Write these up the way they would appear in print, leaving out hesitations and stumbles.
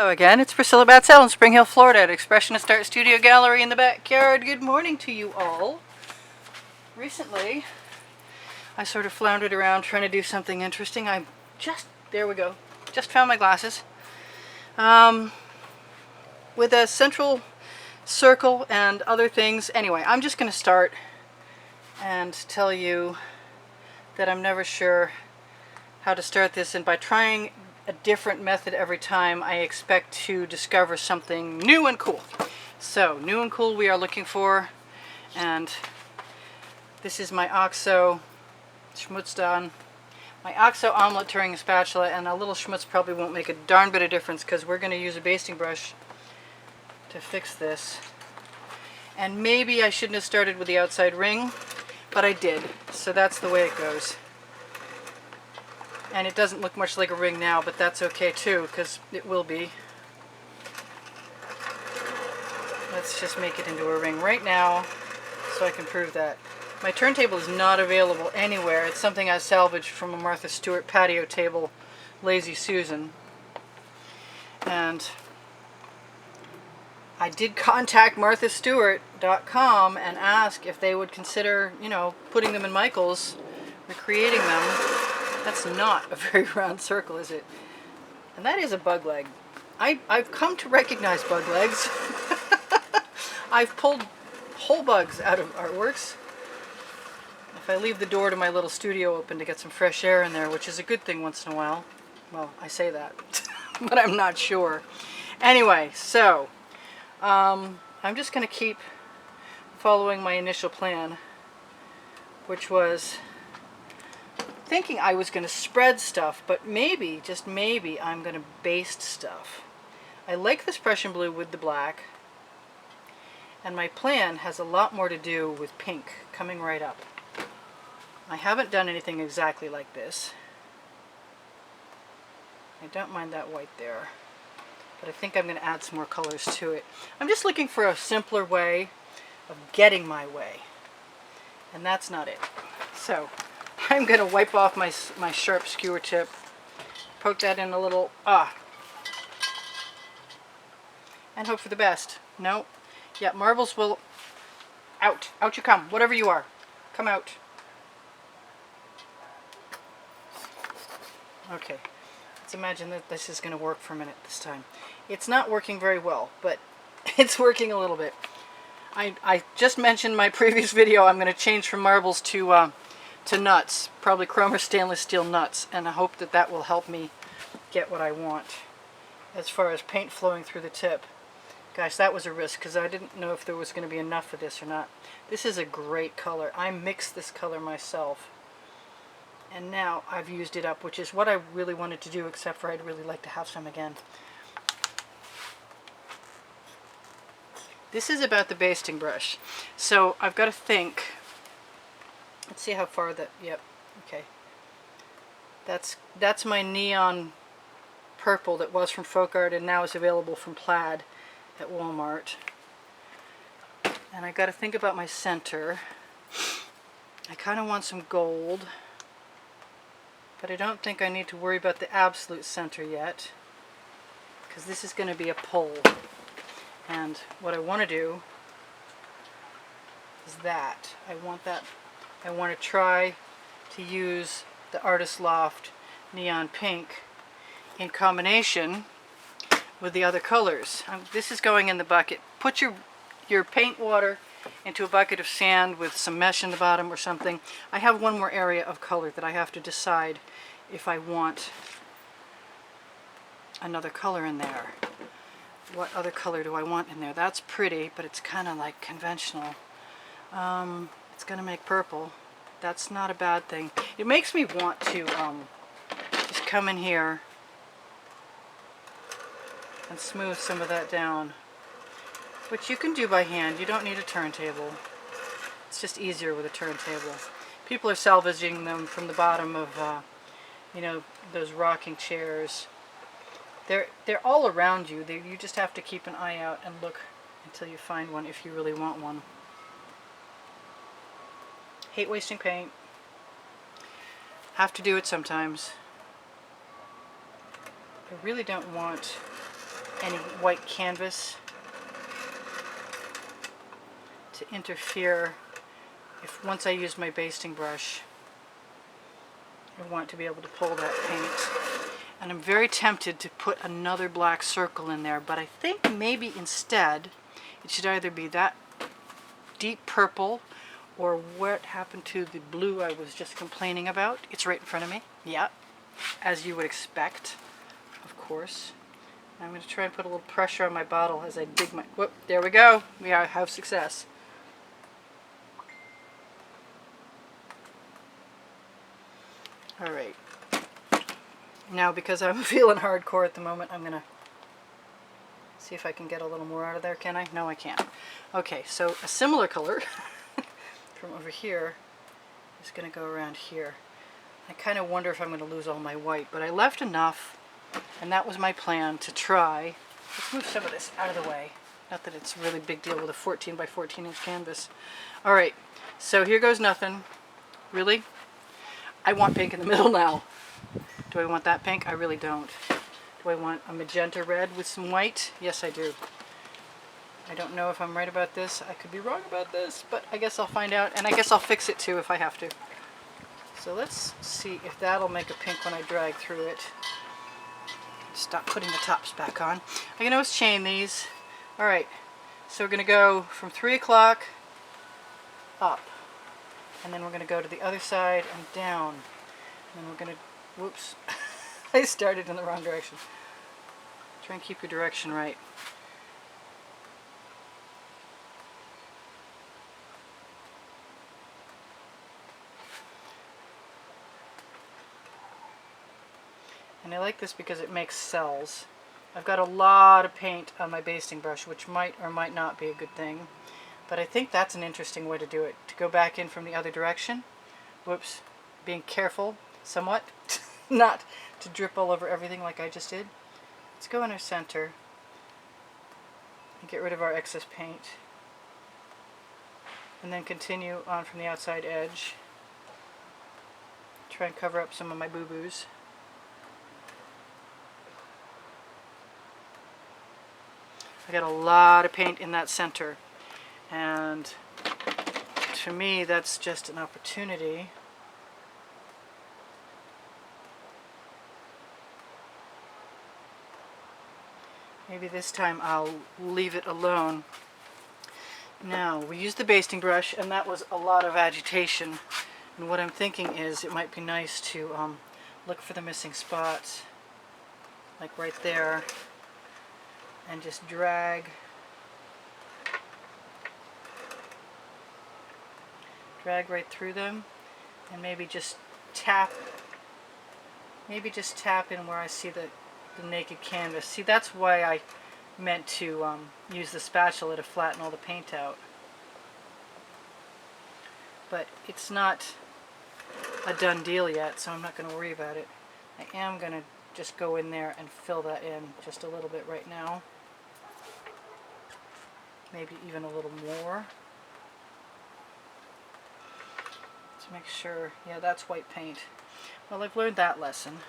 Hello again, it's Priscilla Batzell in Spring Hill, Florida at Expressionist Art Studio Gallery in the backyard. Good morning to you all. Recently, I sort of floundered around trying to do something interesting. There we go, just found my glasses. With a central circle and other things. Anyway, I'm just going to start and tell you that I'm never sure how to start this, and by trying a different method every time, I expect to discover something new and cool. So, new and cool we are looking for, and this is my OXO schmutzed on. My OXO omelet turning spatula, and a little schmutz probably won't make a darn bit of difference because we're going to use a basting brush to fix this. And maybe I shouldn't have started with the outside ring, but I did, so that's the way it goes. And it doesn't look much like a ring now, but that's okay too, because it will be. Let's just make it into a ring right now so I can prove that. My turntable is not available anywhere. It's something I salvaged from a Martha Stewart patio table, Lazy Susan. And I did contact marthastewart.com and ask if they would consider, putting them in Michael's, recreating them. That's not a very round circle, is it? And that is a bug leg. I've come to recognize bug legs. I've pulled whole bugs out of artworks. If I leave the door to my little studio open to get some fresh air in there, which is a good thing once in a while. Well, I say that, but I'm not sure. Anyway, so I'm just going to keep following my initial plan, which was thinking I was going to spread stuff, but maybe, just maybe, I'm going to baste stuff. I like this Prussian blue with the black, and my plan has a lot more to do with pink coming right up. I haven't done anything exactly like this. I don't mind that white there, but I think I'm going to add some more colors to it. I'm just looking for a simpler way of getting my way, and that's not it. So I'm going to wipe off my sharp skewer tip, poke that in a little, and hope for the best. No, yeah, marbles will, out you come, whatever you are, come out. Okay, let's imagine that this is going to work for a minute this time. It's not working very well, but it's working a little bit. I just mentioned in my previous video I'm going to change from marbles to nuts, probably chrome or stainless steel nuts, and I hope that that will help me get what I want as far as paint flowing through the tip. Gosh, that was a risk because I didn't know if there was going to be enough of this or not. This is a great color. I mixed this color myself, and now I've used it up, which is what I really wanted to do, except for I'd really like to have some again. This is about the basting brush, so I've got to think. Let's see how far that, yep, okay. That's my neon purple that was from Folk Art and now is available from Plaid at Walmart. And I got to think about my center. I kind of want some gold, but I don't think I need to worry about the absolute center yet, because this is going to be a pull. And what I want to do is that. I want to try to use the Artist Loft Neon Pink in combination with the other colors. This is going in the bucket. Put your paint water into a bucket of sand with some mesh in the bottom or something. I have one more area of color that I have to decide if I want another color in there. What other color do I want in there? That's pretty, but it's kind of like conventional. It's going to make purple. That's not a bad thing. It makes me want to just come in here and smooth some of that down, which you can do by hand. You don't need a turntable. It's just easier with a turntable. People are salvaging them from the bottom of, those rocking chairs. They're all around you. You just have to keep an eye out and look until you find one if you really want one. Hate wasting paint. Have to do it sometimes. I really don't want any white canvas to interfere. If once I use my basting brush, I want to be able to pull that paint. And I'm very tempted to put another black circle in there, but I think maybe instead it should either be that deep purple or what happened to the blue I was just complaining about. It's right in front of me. Yeah, as you would expect, of course. I'm going to try and put a little pressure on my bottle as I dig my... Whoop, there we go. We have success. All right. Now, because I'm feeling hardcore at the moment, I'm going to see if I can get a little more out of there. Can I? No, I can't. Okay, so a similar color from over here is going to go around here. I kind of wonder if I'm going to lose all my white, but I left enough, and that was my plan to try. Let's move some of this out of the way. Not that it's a really big deal with a 14 by 14 inch canvas. All right, so here goes nothing. Really? I want pink in the middle now. Do I want that pink? I really don't. Do I want a magenta red with some white? Yes, I do. I don't know if I'm right about this. I could be wrong about this, but I guess I'll find out, and I guess I'll fix it too if I have to. So let's see if that'll make a pink when I drag through it. Stop putting the tops back on. I can always chain these. All right, so we're going to go from 3 o'clock up, and then we're going to go to the other side and down, and then we're going to... Whoops, I started in the wrong direction. Try and keep your direction right. And I like this because it makes cells. I've got a lot of paint on my basting brush, which might or might not be a good thing. But I think that's an interesting way to do it. To go back in from the other direction. Whoops, being careful somewhat. Not to drip all over everything like I just did. Let's go in our center and get rid of our excess paint. And then continue on from the outside edge. Try and cover up some of my boo-boos. I got a lot of paint in that center. And to me, that's just an opportunity maybe this time I'll leave it alone. Now, we used the basting brush, and that was a lot of agitation. And what I'm thinking is it might be nice to look for the missing spots, like right there, and just drag right through them, and maybe just tap in where I see the naked canvas. See, that's why I meant to use the spatula to flatten all the paint out. But it's not a done deal yet, so I'm not going to worry about it. I am going to just go in there and fill that in just a little bit right now. Maybe even a little more. Let's make sure. Yeah, that's white paint. Well, I've learned that lesson.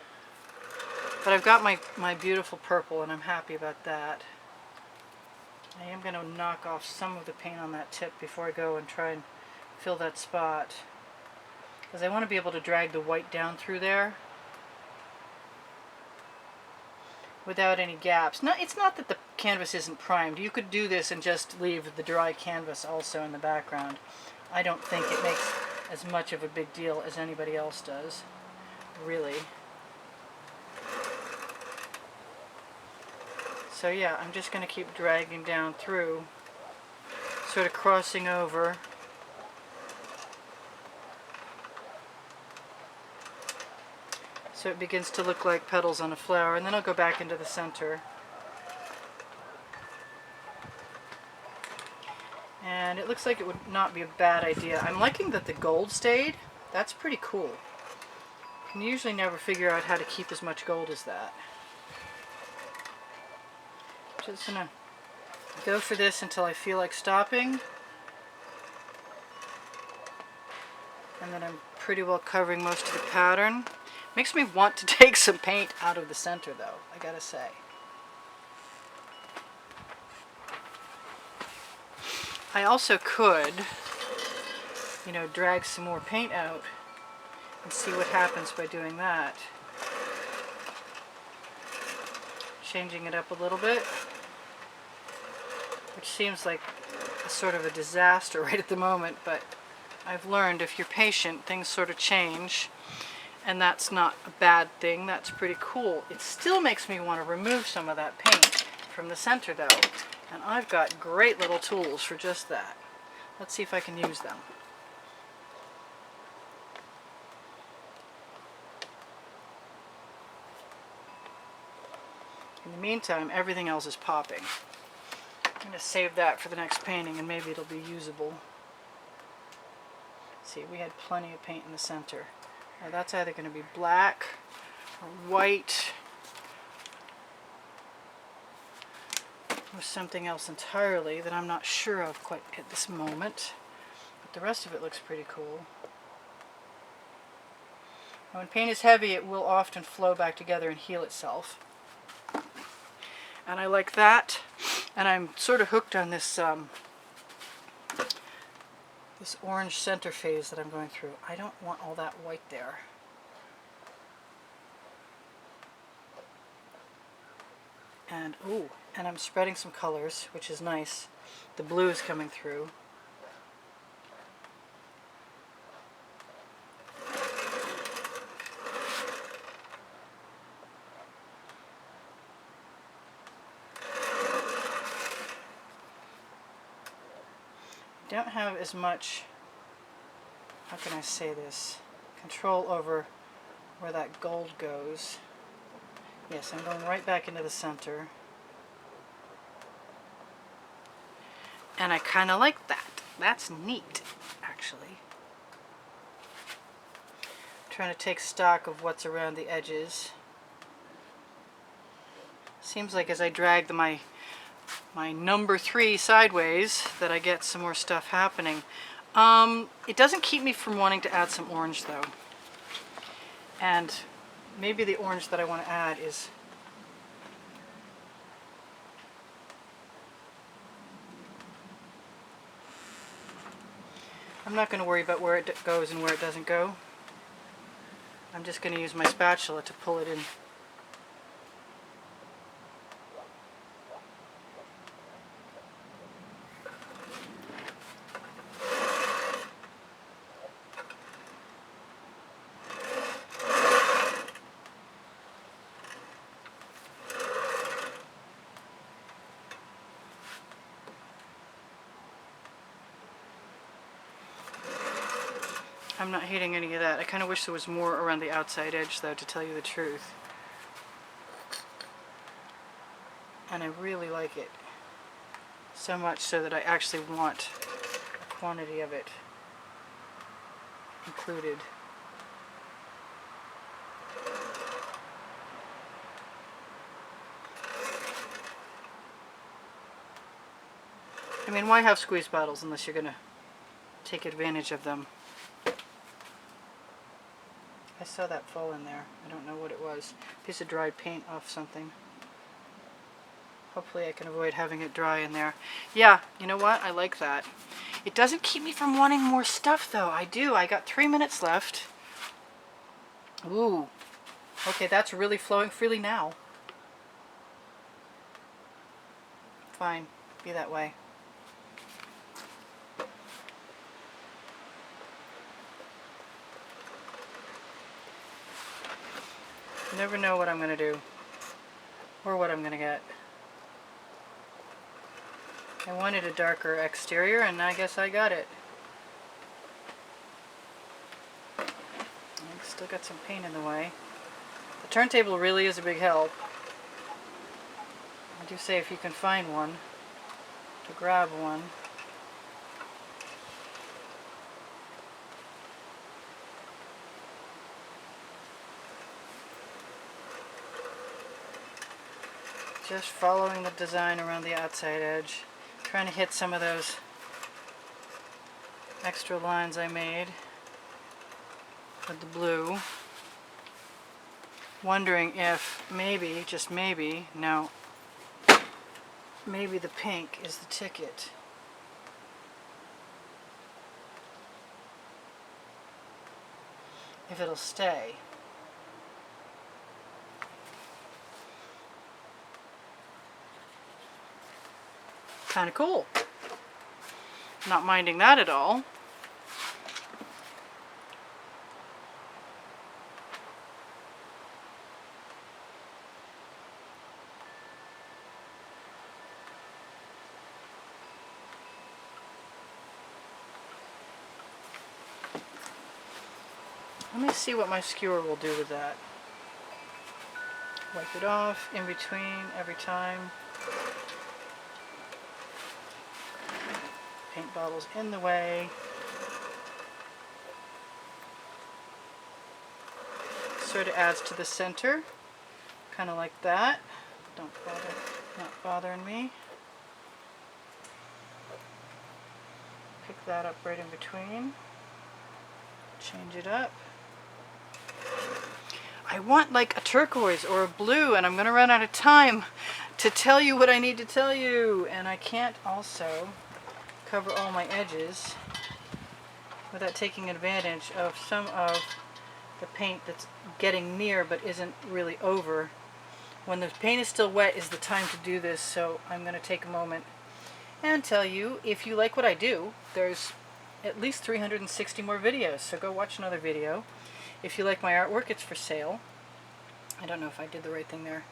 But I've got my beautiful purple, and I'm happy about that. I am going to knock off some of the paint on that tip before I go and try and fill that spot. Because I want to be able to drag the white down through there without any gaps. No, it's not that the canvas isn't primed. You could do this and just leave the dry canvas also in the background. I don't think it makes as much of a big deal as anybody else does, really. So yeah, I'm just going to keep dragging down through, sort of crossing over. So it begins to look like petals on a flower, and then I'll go back into the center. And it looks like it would not be a bad idea. I'm liking that the gold stayed. That's pretty cool. You can usually never figure out how to keep as much gold as that. Just gonna go for this until I feel like stopping. And then I'm pretty well covering most of the pattern. Makes me want to take some paint out of the center though, I gotta say. I also could, you know, drag some more paint out and see what happens by doing that. Changing it up a little bit, which seems like a sort of a disaster right at the moment, but I've learned if you're patient, things sort of change, and that's not a bad thing. That's pretty cool. It still makes me want to remove some of that paint from the center though, and I've got great little tools for just that. Let's see if I can use them. In the meantime, everything else is popping. I'm going to save that for the next painting and maybe it'll be usable. See, we had plenty of paint in the center. Now that's either going to be black or white or something else entirely that I'm not sure of quite at this moment. But the rest of it looks pretty cool. When paint is heavy, it will often flow back together and heal itself. And I like that. And I'm sort of hooked on this this orange center phase that I'm going through. I don't want all that white there. And ooh, and I'm spreading some colors, which is nice. The blue is coming through. Don't have as much, how can I say this, control over where that gold goes. Yes, I'm going right back into the center. And I kind of like that. That's neat, actually. I'm trying to take stock of what's around the edges. Seems like as I drag my number 3 sideways that I get some more stuff happening. It doesn't keep me from wanting to add some orange though. And maybe the orange that I want to add is I'm not going to worry about where it goes and where it doesn't go. I'm just going to use my spatula to pull it in. I'm not hating any of that. I kind of wish there was more around the outside edge though, to tell you the truth. And I really like it. So much so that I actually want a quantity of it included. I mean, why have squeeze bottles unless you're going to take advantage of them? I saw that fall in there. I don't know what it was. Piece of dried paint off something. Hopefully I can avoid having it dry in there. Yeah, you know what? I like that. It doesn't keep me from wanting more stuff though. I do. I got 3 minutes left. Ooh. Okay, that's really flowing freely now. Fine. Be that way. You never know what I'm going to do or what I'm going to get. I wanted a darker exterior and I guess I got it. I've still got some paint in the way. The turntable really is a big help. I do say if you can find one, to grab one. Just following the design around the outside edge. Trying to hit some of those extra lines I made with the blue. Wondering if maybe, just maybe, no, maybe the pink is the ticket. if it'll stay. Kind of cool. Not minding that at all. Let me see what my skewer will do with that. Wipe it off in between every time. Paint bottles in the way. Sort of adds to the center, kind of like that. Don't bother, not bothering me. Pick that up right in between. Change it up. I want like a turquoise or a blue, and I'm going to run out of time to tell you what I need to tell you, and I can't also cover all my edges without taking advantage of some of the paint that's getting near but isn't really over. When the paint is still wet is the time to do this, so I'm going to take a moment and tell you, if you like what I do, there's at least 360 more videos, so go watch another video. If you like my artwork, it's for sale. I don't know if I did the right thing there,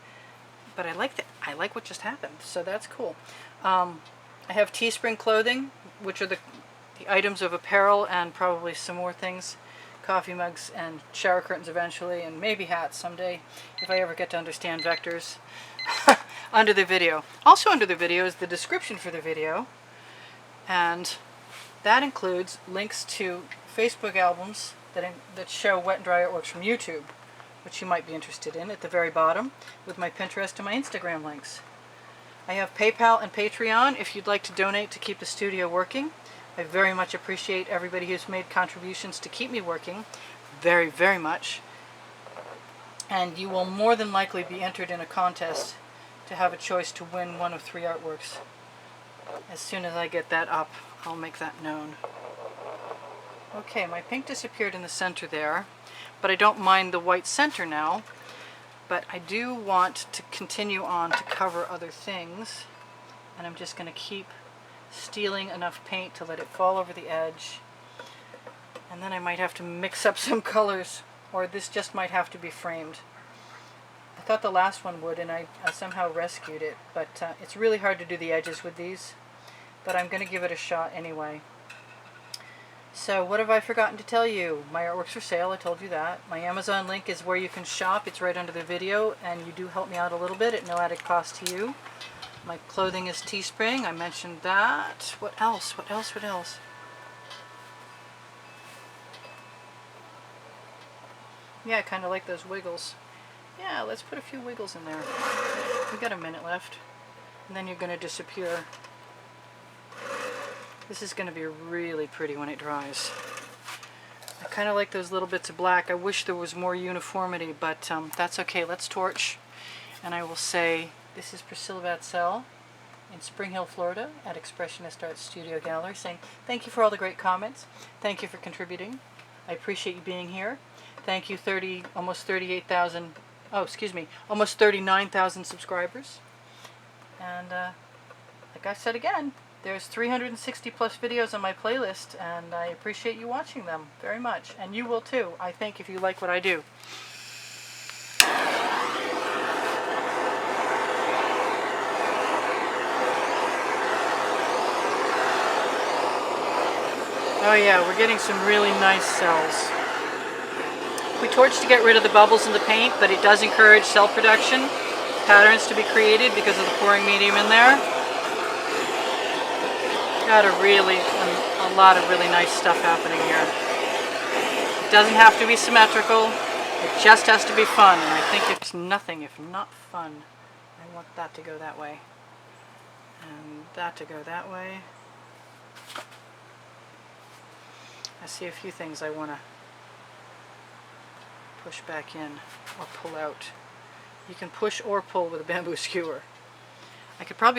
but I like what just happened, so that's cool. I have Teespring clothing, which are the items of apparel and probably some more things. Coffee mugs and shower curtains eventually, and maybe hats someday if I ever get to understand vectors. Under the video. Also under the video is the description for the video, and that includes links to Facebook albums that show wet and dry artworks from YouTube, which you might be interested in, at the very bottom, with my Pinterest and my Instagram links. I have PayPal and Patreon if you'd like to donate to keep the studio working. I very much appreciate everybody who's made contributions to keep me working. Very, very much. And you will more than likely be entered in a contest to have a choice to win one of 3 artworks. As soon as I get that up, I'll make that known. Okay, my pink disappeared in the center there, but I don't mind the white center now. But I do want to continue on to cover other things, and I'm just going to keep stealing enough paint to let it fall over the edge. And then I might have to mix up some colors, or this just might have to be framed. I thought the last one would, and I somehow rescued it, but it's really hard to do the edges with these, but I'm going to give it a shot anyway. So what have I forgotten to tell you? My artwork's for sale, I told you that. My Amazon link is where you can shop. It's right under the video, and you do help me out a little bit at no added cost to you. My clothing is Teespring, I mentioned that. What else? What else? What else? Yeah, I kind of like those wiggles. Yeah, let's put a few wiggles in there. We got a minute left, and then you're going to disappear. This is going to be really pretty when it dries. I kind of like those little bits of black. I wish there was more uniformity, but that's okay. Let's torch. And I will say, this is Priscilla Vatzel in Spring Hill, Florida at Expressionist Art Studio Gallery, saying thank you for all the great comments. Thank you for contributing. I appreciate you being here. Thank you, almost 38,000, oh, excuse me, almost 39,000 subscribers. And like I said again, there's 360 plus videos on my playlist, and I appreciate you watching them very much. And you will too, I think, if you like what I do. Oh yeah, we're getting some really nice cells. We torch to get rid of the bubbles in the paint, but it does encourage cell production, patterns to be created because of the pouring medium in there. Got a lot of really nice stuff happening here. It doesn't have to be symmetrical, it just has to be fun, and I think it's nothing if not fun. I want that to go that way, and that to go that way. I see a few things I want to push back in or pull out. You can push or pull with a bamboo skewer. I could probably